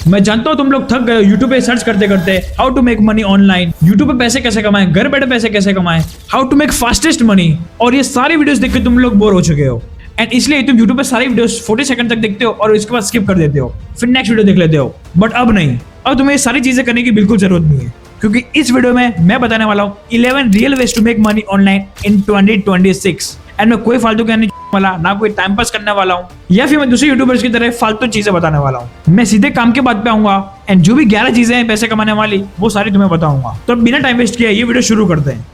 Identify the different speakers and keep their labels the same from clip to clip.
Speaker 1: मैं जानता हूँ तुम लोग थक गए हो यूट्यूब पे सर्च करते करते how to make money online, YouTube पे पैसे कैसे कमाएं, घर बैठे पैसे कैसे कमाएं, how to make fastest money, और ये सारी वीडियोस देख के तुम लोग बोर हो चुके हो। एंड इसलिए तुम यूट्यूब पे सारी वीडियोस 40 सेकंड तक देखते हो और इसके बाद स्किप कर देते हो, फिर नेक्स्ट वीडियो देख लेते हो। बट अब नहीं, अब तुम्हें ये सारी चीजें करने की बिल्कुल जरूरत नहीं है, क्योंकि इस वीडियो में मैं बताने वाला हूँ 11 real ways to make money online in 2026। And मैं कोई फालतू कहने वाला ना कोई टाइम पास करने वाला हूँ या फिर मैं दूसरे यूट्यूबर्स की तरह फालतू चीजें बताने वाला हूँ। मैं सीधे काम के बात पे आऊंगा एंड जो भी 11 चीजें हैं पैसे कमाने वाली वो सारी तुम्हें बताऊंगा। तो बिना टाइम वेस्ट किए ये वीडियो शुरू करते हैं।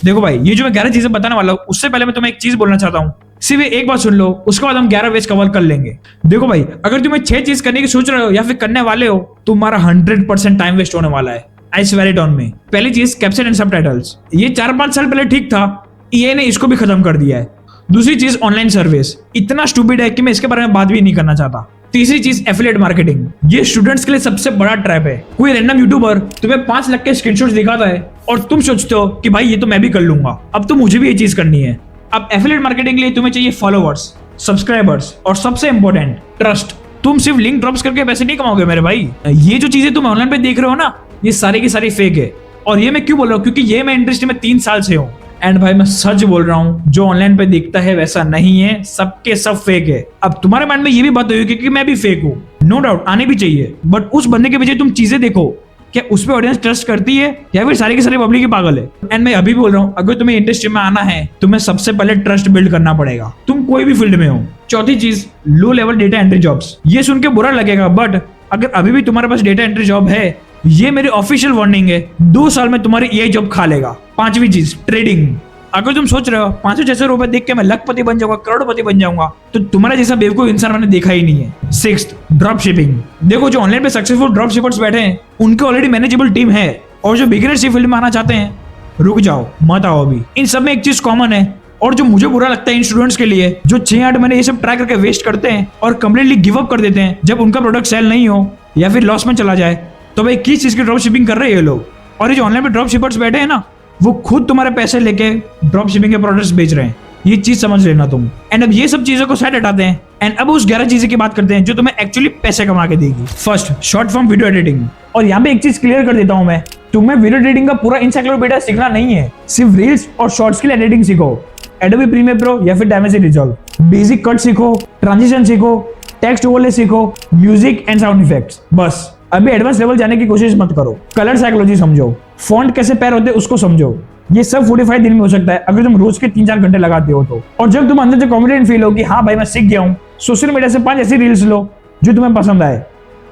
Speaker 1: देखो भाई, ये जो मैं 11 चीजें बताने वाला हूँ उससे पहले मैं तुम्हें एक चीज बोलना चाहता हूँ, सिर्फ एक बात सुन लो, उसके बाद हम 11 वेज कवर कर लेंगे। देखो भाई, अगर तुम्हें 6 चीज करने की सोच रहे हो या फिर करने वाले हो, तुम्हारा 100% टाइम वेस्ट होने वाला है। I swear it on me. पहली चीज, कैप्शन एंड सबटाइटल्स। ये 4-5 साल पहले ठीक था, EA ने इसको भी खत्म कर दिया है। दूसरी चीज, ऑनलाइन सर्विस। इतना स्टूपिड है कि मैं इसके बारे में बात भी नहीं करना चाहता। तीसरी चीज, एफिलिएट मार्केटिंग। ये स्टूडेंट्स के लिए सबसे बड़ा ट्रैप है। कोई रैंडम यूट्यूबर तुम्हें 5 लाख के स्क्रीनशॉट्स दिखाता है और तुम सोचते हो कि भाई ये तो मैं भी कर लूंगा, अब तो मुझे भी ये चीज करनी है। अब एफिलिएट मार्केटिंग के लिए तुम्हें चाहिए फॉलोवर्स, सब्सक्राइबर्स और सबसे इंपॉर्टेंट, ट्रस्ट। तुम सिर्फ लिंक ड्रॉप्स करके पैसे नहीं कमाओगे मेरे भाई। ये जो चीजें तुम ऑनलाइन पे देख रहे हो ना, ये सारी की सारी फेक है। और ये मैं क्यों बोल रहा हूँ, क्योंकि ये मैं इंडस्ट्री में 3 साल से हूँ। एंड भाई मैं सच बोल रहा हूँ, जो ऑनलाइन पे दिखता है वैसा नहीं है, सबके सब फेक है। अब तुम्हारे माइंड में ये भी बात हुई क्योंकि मैं भी फेक हूँ, नो डाउट आने भी चाहिए, बट उस बंदे के पीछे तुम चीजें देखो, क्या उस पर ऑडियंस ट्रस्ट करती है या फिर सारी की सारी पब्लिक ही पागल है। एंड मैं अभी भी बोल रहा हूँ, अगर तुम्हें इंडस्ट्री में आना है तुम्हें सबसे पहले ट्रस्ट बिल्ड करना पड़ेगा, तुम कोई भी फील्ड में हो। चौथी चीज, low level data entry jobs. ये सुन के बुरा लगेगा, बट अगर अभी भी तुम्हारे पास डेटा एंट्री जॉब है, ये मेरी ऑफिशियल वार्निंग है, 2 साल में तुम्हारी ये जॉब खा लेगा। पांचवी चीज, ट्रेडिंग। अगर तुम सोच रहे हो 500-600 रुपए देख के मैं लखपति बन जाऊंगा, करोड़पति बन जाऊंगा, तो तुम्हारा जैसा बेवकूफ इंसान मैंने देखा ही नहीं है। Sixth, drop shipping. देखो, जो ऑनलाइन पे सक्सेसफुल ड्रॉप शिपर्स बैठे हैं उनके ऑलरेडी मैनेजेबल टीम है, और जो बिगिनर्स फील्ड में आना चाहते हैं, रुक जाओ, मत आओ अभी। इन सब में एक चीज कॉमन है, और जो मुझे बुरा लगता है इन स्टूडेंट्स के लिए, जो 6-8 महीने ये सब ट्राई करके वेस्ट करते हैं और कंप्लीटली गिव अप कर देते हैं जब उनका प्रोडक्ट सेल नहीं हो या फिर लॉस में चला जाए। तो भाई किस चीज की ड्रॉप शिपिंग कर रहे हैं ये लोग? और ये जो ऑनलाइन पे ड्रॉप शिपर्स बैठे हैं ना, वो खुद तुम्हारे पैसे लेके ड्रॉप शिपिंग के प्रोडक्ट्स बेच रहे हैं। ये चीज समझ लेना तुम। एंड अब ये सब चीजों को साइड हटाते हैं एंड अब उस 11 चीजें की बात करते हैं जो तुम्हें एक्चुअली पैसे कमा के देगी। First, short form video editing. और यहाँ पे एक चीज क्लियर कर देता हूँ मैं, तुम्हें वीडियो एडिटिंग का पूरा एनसाइक्लोपीडिया सीखना नहीं है, सिर्फ रील्स और शॉर्ट्स के लिए एडिटिंग सीखो। एडोबी प्रीमियर प्रो या फिर डैमेज रिजॉल्व, बेसिक कट सीखो, ट्रांजिशन सीखो, टेक्स्ट ओवरले सीखो, म्यूजिक एंड साउंड इफेक्ट्स। बस अभी एडवांस लेवल जाने की कोशिश मत करो। कलर साइकोलॉजी समझो, फॉन्ट कैसे पैर होते हैं उसको समझो। ये सब 45 दिन में हो सकता है अगर तुम रोज के 3-4 घंटे लगाते हो तो। और जब तुम अंदर से कॉन्फिडेंट फील हो कि हाँ भाई मैं सीख गया हूँ, सोशल मीडिया से 5 ऐसी रील्स लो जो तुम्हें पसंद आए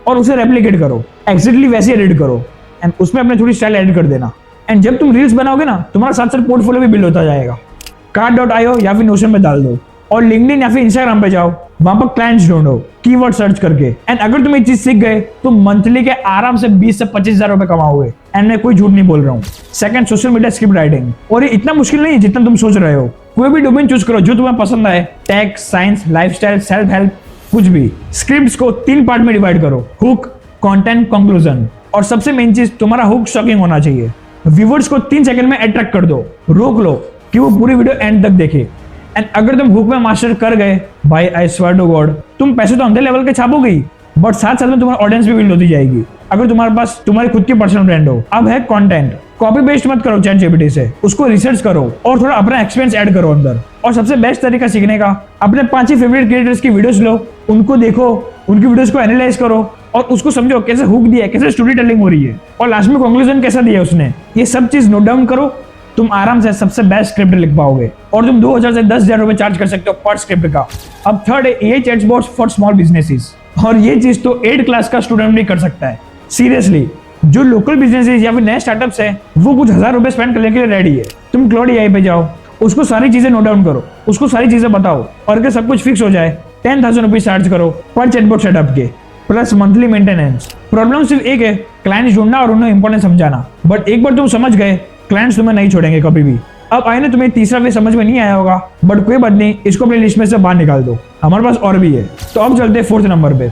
Speaker 1: और उसे रेप्लिकेट करो, एग्जैक्टली वैसे एडिट करो एंड उसमें अपने थोड़ी स्टाइल एडिट कर देना। एंड जब तुम रील्स बनाओगे ना, तुम्हारा साथ साथ पोर्टफोलियो भी बिल्ड होता जाएगा। Cart.io या फिर नोशन में डाल दो, और लिंक्डइन या फिर इंस्टाग्राम पे जाओ, वहां पर क्लाइंट्स ढूंढो कीवर्ड सर्च करके। एंड अगर तुम एक चीज सीख गए तो मंथली के आराम से 20 से 25 हजार रुपए कमाओगे। एंड मैं कोई झूठ नहीं बोल रहा हूँ। Second, social media script writing. और ये इतना मुश्किल नहीं है जितना तुम सोच रहे हो। कोई भी डोमेन चूज करो जो तुम्हें पसंद आए, tech, science, lifestyle, self help, कुछ भी। स्क्रिप्ट्स को 3 पार्ट में डिवाइड करो, हुक, कंटेंट, कंक्लूजन। और सबसे मेन चीज, तुम्हारा हुक शॉकिंग होना चाहिए। व्यूअर्स को 3 सेकंड में अट्रैक्ट कर दो, रोक लो कि वो पूरी वीडियो एंड तक देखे। एंड अगर तुम हुक में मास्टर कर गए, भाई आई स्वेयर टू गॉड, तुम पैसे तो अंदर लेवल के छापोगे ही, बट साथ साथ में तुम्हारी ऑडियंस भी बिल्ड होती जाएगी अगर तुम्हारे पास तुम्हारी खुद की पर्सनल ब्रांड हो। अब है कंटेंट। कॉपी पेस्ट मत करो चैट जीपीटी से, उसको रिसर्च करो और थोड़ा अपना एक्सपीरियंस ऐड करो अंदर। और सबसे बेस्ट तरीका सीखने का, अपने 5 ही फेवरेट क्रिएटर्स की वीडियोस लो, उनको देखो, उनकी वीडियोस को एनालाइज करो और उसको समझो कैसे हुक दिया है, कैसे स्टोरी टेलिंग हो रही है, और लास्ट में कंक्लूजन कैसा दिया उसने। ये सब चीज नोट डाउन करो, तुम आराम से सबसे बेस्ट स्क्रिप्ट लिख पाओगे। और तुम 2000 से 10,000 रुपए चार्ज कर सकते हो पर स्क्रिप्ट का। अब थर्ड है AI chatbots for small businesses. और ये चीज तो 8 क्लास का स्टूडेंट भी कर सकता है। सीरियसली, जो लोकल बिजनेसेस या फिर नए स्टार्टअप्स है, वो कुछ 1000 रुपए स्पेंड करने के लिए रेडी है। तुम क्लाउड AI पे जाओ, उसको सारी चीजें नोट डाउन करो, उसको सारी चीजें बताओ, और अगर सब कुछ फिक्स हो जाए 10,000 रुपीज चार्ज करो पर चैटबॉट सेटअप के, प्लस मंथली मेंटेनेंस। प्रॉब्लम सिर्फ एक है, क्लाइंट्स ढूंढना और उन्हें इंपॉर्टेंस समझाना। बट एक बार तुम समझ गए, क्लाइंट्स तुम्हें नहीं छोड़ेंगे कभी भी। अब आए ना, तुम्हें तीसरा वे समझ में नहीं आया होगा, बट कोई बात नहीं, इसको अपनी लिस्ट में से बाहर निकाल दो, हमारे पास और भी है। तो अब चलते हैं 4th नंबर पे,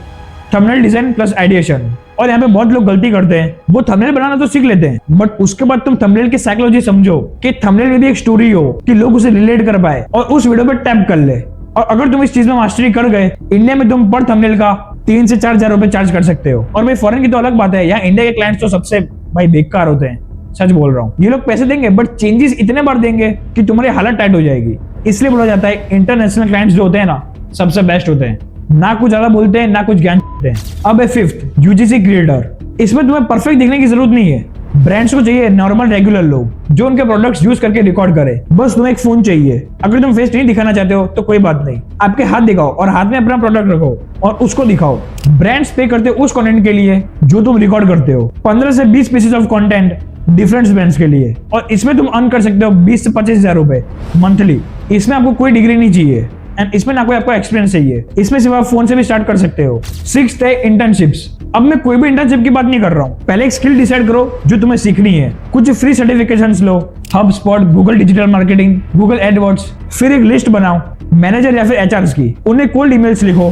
Speaker 1: थंबनेल डिजाइन प्लस आइडिएशन। और यहाँ पे बहुत लोग गलती करते हैं, वो थंबनेल बनाना तो सीख लेते हैं, बट उसके बाद तुम थंबनेल की साइकोलॉजी समझो कि थंबनेल में भी एक स्टोरी हो कि लोग उसे रिलेट कर पाए और उस वीडियो पे टैप कर ले। और अगर तुम इस चीज में मास्टरी कर गए, इंडिया में तुम पर थंबनेल का 3 से 4 हजार रुपए चार्ज कर सकते हो। और भाई फॉरेन की तो अलग बात है, यहाँ इंडिया के क्लाइंट्स तो सबसे भाई बेकार होते हैं, सच बोल रहा हूँ। ये लोग पैसे देंगे बट चेंजेस इतने बार देंगे कि तुम्हारी हालत टाइट हो जाएगी। इसलिए बोला जाता है इंटरनेशनल क्लाइंट्स जो होते हैं ना, सबसे बेस्ट होते हैं, ना कुछ ज्यादा बोलते हैं ना कुछ ज्ञान देते हैं। अब है फिफ्थ, यूजीसी क्रिएटर। इसमें तुम्हें परफेक्ट दिखने की जरूरत नहीं है, ब्रांड्स को चाहिए नॉर्मल रेगुलर लोग जो उनके प्रोडक्ट्स यूज करके रिकॉर्ड करे। बस तुम्हें एक फोन चाहिए, अगर तुम फेस नहीं दिखाना चाहते हो तो कोई बात नहीं, आपके हाथ दिखाओ और हाथ में अपना प्रोडक्ट रखो और उसको दिखाओ। ब्रांड्स पे करते हो उस कंटेंट के लिए जो तुम रिकॉर्ड करते हो, 15 से 20 pieces of content different brands के लिए, और इसमें तुम अर्न कर सकते हो 20 से 25 हजार रुपए मंथली। इसमें आपको कोई डिग्री नहीं चाहिए एंड इसमें ना कोई आपको एक्सपीरियंस चाहिए, इसमें सिर्फ आप फोन से भी स्टार्ट कर सकते हो। 6th है इंटर्नशिप्स। अब मैं कोई भी इंटर्नशिप की बात नहीं कर रहा हूँ, पहले एक स्किल डिसाइड करो जो तुम्हें सीखनी है, कुछ फ्री सर्टिफिकेशंस लो, HubSpot, Google digital marketing, Google AdWords. फिर एक लिस्ट बनाओ मैनेजर या फिर एचआरस की, उन्हें कोल्ड ईमेल्स लिखो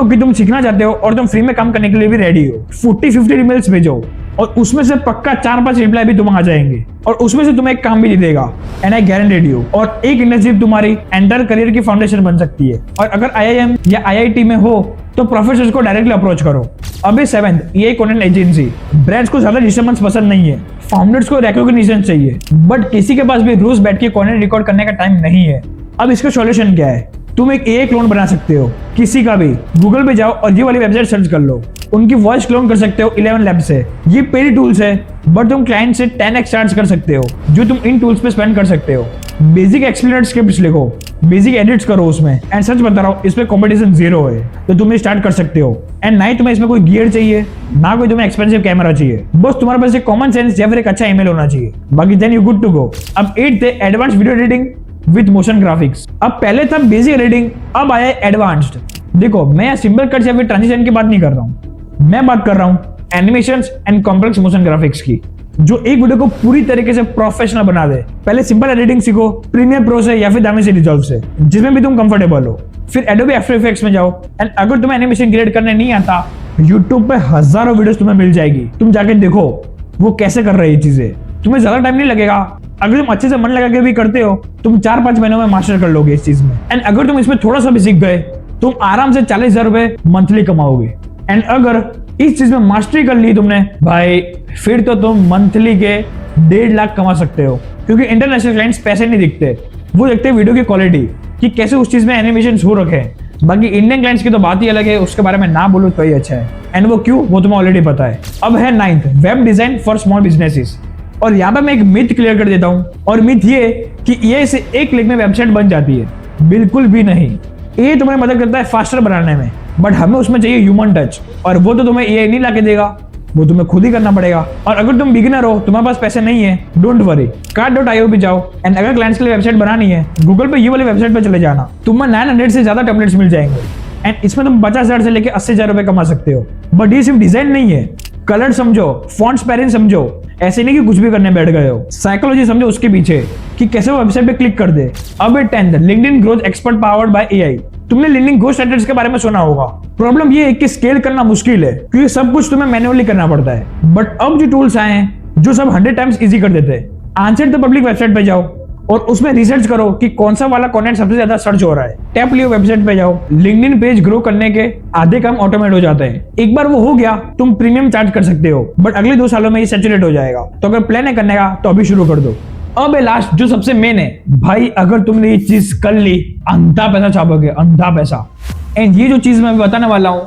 Speaker 1: कि तुम सीखना चाहते हो और तुम फ्री में काम करने के लिए भी रेडी हो। 40-50 ईमेल्स भेजो और उसमें से पक्का 4-5 रिप्लाई भी तुम आ जाएंगे और उसमें से तुम्हें एक काम भी दे देगा एंड आई गारंटेड यू। और एक इंटर्नशिप तुम्हारी एंटायर करियर की फाउंडेशन बन सकती है। और अगर IIM या IIT में हो तो प्रोफेसर्स को डायरेक्टली अप्रोच करो। अभी 7th, ये कंटेंट एजेंसी। ब्रांड्स को ज्यादा डिस्टर्बेंस पसंद नहीं है, फाउंडर्स को रिकॉग्निशन चाहिए, बट किसी के पास भी रोज बैठ के कंटेंट रिकॉर्ड करने का टाइम नहीं है। अब इसका सॉल्यूशन क्या है? तुम एक AI क्लोन बना सकते हो, किसी का भी। गूगल पे जाओ और ये वाली वेबसाइट सर्च कर लो, उनकी वॉइस क्लोन कर सकते हो 11 लैब से। ये पेड टूल्स है बट तुम क्लाइंट से 10x चार्ज कर सकते हो जो तुम इन टूल्स पे स्पेंड कर सकते हो। बेसिक एक्सप्लेनेड स्क्रिप्ट्स लिखो, बेसिक एडिट्स करो उसमें, एंड सच बता रहा हूँ इसमें कंपटीशन 0 है, तो तुम स्टार्ट कर सकते हो। एंड ना ही तुम्हें इसमें कोई गियर चाहिए, ना कोई तुम्हें एक्सपेंसिव कैमरा चाहिए, बस तुम्हारे पास एक कॉमन सेंस या फिर एक अच्छा ईमेल होना चाहिए, बाकी then you good to go. अब 8th है advance video editing with motion graphics. अब पहले था बेसिक एडिटिंग, अब आया एडवांस्ड। देखो मैं यहाँ सिंपल कट्स या फिर ट्रांजिशन की बात नहीं कर रहा हूँ, मैं बात कर रहा हूँ animations and complex motion graphics की, जो एक वीडियो को पूरी तरीके से प्रोफेशनल बना दे। पहले सिंपल एडिटिंग सीखो प्रीमियर प्रो से या फिर दामिंसी रिजॉल्व से, जिसमें भी तुम कंफर्टेबल हो। फिर एडोबी आफ्टर इफेक्ट्स में जाओ एंड अगर तुम्हें एनिमेशन क्रिएट करने नहीं आता, यूट्यूब पे हजारों वीडियोस तुम्हें मिल जाएगी, तुम जाके देखो वो कैसे कर रहे हैं चीजें। तुम्हें ज्यादा टाइम नहीं लगेगा, अगर तुम अच्छे से मन लगा के भी करते हो तुम 4-5 महीनों में मास्टर कर लोगे इस चीज में। एंड अगर तुम इसमें थोड़ा सा भी सीख गए तुम आराम से 40 हजार रुपए मंथली कमाओगे। एंड अगर इस चीज में मास्टरी कर ली तुमने भाई, फिर तो तुम मंथली के 1.5 लाख कमा सकते हो, क्योंकि इंटरनेशनल क्लाइंट्स पैसे नहीं दिखते, वो देखते हैं वीडियो की क्वालिटी कि कैसे उस चीज में एनिमेशन हो रखे हैं। बाकी इंडियन क्लाइंट्स की तो बात ही अलग है, उसके बारे में ना बोलो तो ही अच्छा है। एंड वो क्यों, वो तुम्हें ऑलरेडी पता है। अब है 9th, web design for small businesses. और यहाँ पे मैं एक मिथ क्लियर कर देता हूँ, और मिथ ये कि ये से एक क्लिक में वेबसाइट बन जाती है, बिल्कुल भी नहीं। ये तुम्हें मदद करता है फास्टर बनाने में, बट हमें उसमें चाहिए ह्यूमन टच, और वो तो तुम्हें ये नहीं लाके देगा, वो तुम्हें खुद ही करना पड़ेगा। और अगर तुम बिगिनर हो, तुम्हारे पास पैसे नहीं है, डोंट वरी, Cart.io पे जाओ एंड अगर क्लाइंट्स के लिए वेबसाइट बनानी है, गूगल पे ये वाली वेबसाइट पे चले जाना, तुम्हें 900 से ज्यादा टेम्पलेट्स मिल जाएंगे एंड इसमें तुम 50,000 से लेकर 80,000 रुपए कमा सकते हो। बट ये सिर्फ डिजाइन नहीं है, कलर समझो, फॉन्ट्स पैटर्न समझो, ऐसे नहीं कि कुछ भी करने बैठ गए हो, साइकोलॉजी समझो उसके पीछे कि कैसे वो वेबसाइट पे क्लिक कर दे। अब 10th, LinkedIn growth expert powered by AI। तुमने लिंक्डइन घोस्ट स्ट्रैटेजी के बारे में सुना होगा। प्रॉब्लम ये है कि स्केल करना मुश्किल है क्योंकि सब कुछ तुम्हें मैन्युअली करना पड़ता है, बट अब जो टूल्स आए हैं जो सब 100 टाइम्स इजी कर देते हैं। आंसर द पब्लिक वेबसाइट पे जाओ और उसमें रिसर्च करो कि कौन सा वाला कंटेंट सबसे ज्यादा सर्च हो रहा है। टैप लियो वेबसाइट पे जाओ, लिंक्डइन पेज ग्रो करने के आधे काम ऑटोमेट हो जाते हैं। एक बार वो हो गया तुम प्रीमियम चार्ज कर सकते हो, बट अगले 2 सालों में ये सैचुरेट हो जाएगा। तो अगर प्लान है करने का तो अभी शुरू कर दो। अब है लास्ट, जो सबसे मेन है भाई, अगर तुमने ये चीज कर ली अंधा पैसा छापोगे, अंधा पैसा। एंड ये जो चीज मैं बताने वाला हूँ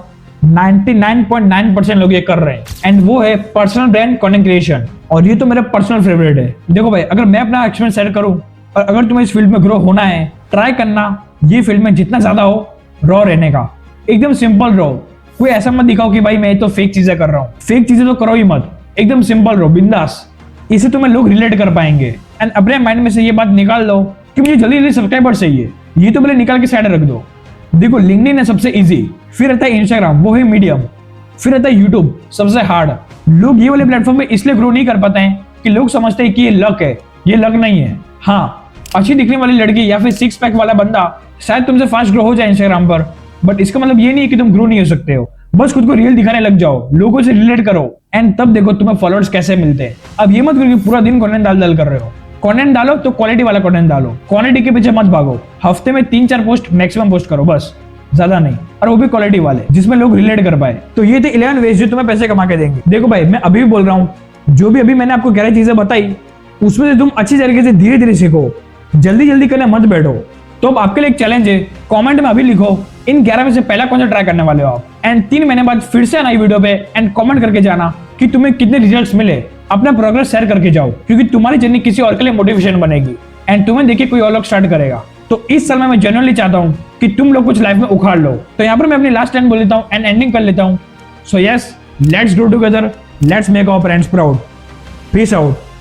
Speaker 1: 99.9% लोग ये कर रहे हैं, एंड वो है पर्सनल ब्रांड कंटेंट क्रिएशन। और ये तो मेरा पर्सनल फेवरेट है। देखो भाई, अगर मैं अपना एक्सपीरियंस शेयर करूं और अगर तुम्हें इस फील्ड में ग्रो होना है, ट्राई करना ये फील्ड में जितना ज्यादा हो रॉ रहने का, एकदम सिंपल रहो। कोई ऐसा मत दिखाओ कि भाई मैं तो फेक चीजें कर रहा हूँ, फेक चीजें तो करो ही मत, एकदम सिंपल रहो, बिंदास। इससे तुम्हें लोग रिलेट कर पाएंगे। एंड अपने माइंड में से ये बात निकाल दो कि मुझे जल्दी जल्दी सब्सक्राइबर चाहिए, ये तो पहले निकाल के साइड रख दो। देखो लिंक्डइन है सबसे इजी, फिर आता है इंस्टाग्राम, वो है मीडियम, फिर आता है यूट्यूब सबसे हार्ड। लोग ये वाले प्लेटफॉर्म पे इसलिए ग्रो नहीं कर पाते हैं कि लोग समझते हैं कि ये लक है, ये लक नहीं है। हाँ, अच्छी दिखने वाली लड़की या फिर 6 पैक वाला बंदा शायद तुमसे फास्ट ग्रो हो जाए इंस्टाग्राम पर, बट इसका मतलब ये नहीं है कि तुम ग्रो नहीं हो सकते हो। बस खुद को रियल दिखाने लग जाओ, लोगों से रिलेट करो, एंड तब देखो तुम्हें फॉलोअर्स कैसे मिलते हैं। अब ये मत करो कि पूरा दिन कंटेंट डाल कर रहे हो, कंटेंट डालो तो क्वालिटी वाला कंटेंट डालो, क्वांटिटी के पीछे मत भागो। हफ्ते में 3-4 पोस्ट मैक्सिमम पोस्ट करो, बस ज्यादा नहीं, और वो भी क्वालिटी वाले जिसमें लोग रिलेट कर पाए। तो ये थे 11 वेज जो तुम्हें पैसे कमा के देंगे। देखो भाई, मैं अभी भी बोल रहा हूँ, जो भी अभी मैंने आपको 11 चीजें बताई उसमें से तुम अच्छी तरीके से धीरे धीरे सीखो, जल्दी जल्दी करने मत बैठो। तो अब आपके लिए एक चैलेंज है, कमेंट में अभी लिखो इन 11 में से पहला कौन सा ट्राई करने वाले हो आप, एंड 3 महीने बाद फिर से आना वीडियो पे एंड कमेंट करके जाना कि तुम्हें कितने रिजल्ट्स मिले। अपना प्रोग्रेस शेयर करके जाओ, क्योंकि तुम्हारी जर्नी किसी और के लिए मोटिवेशन बनेगी एंड तुम्हें देखिए कोई और लोग स्टार्ट करेगा। तो इस साल में मैं जेन्युइनली चाहता हूं कि तुम लोग कुछ लाइफ में उखाड़ लो। तो यहाँ पर मैं अपनी लास्ट लाइन बोल लेता हूँ एंड एंडिंग कर लेता हूँ। So yes, let's do together, let's make our parents proud. Peace out.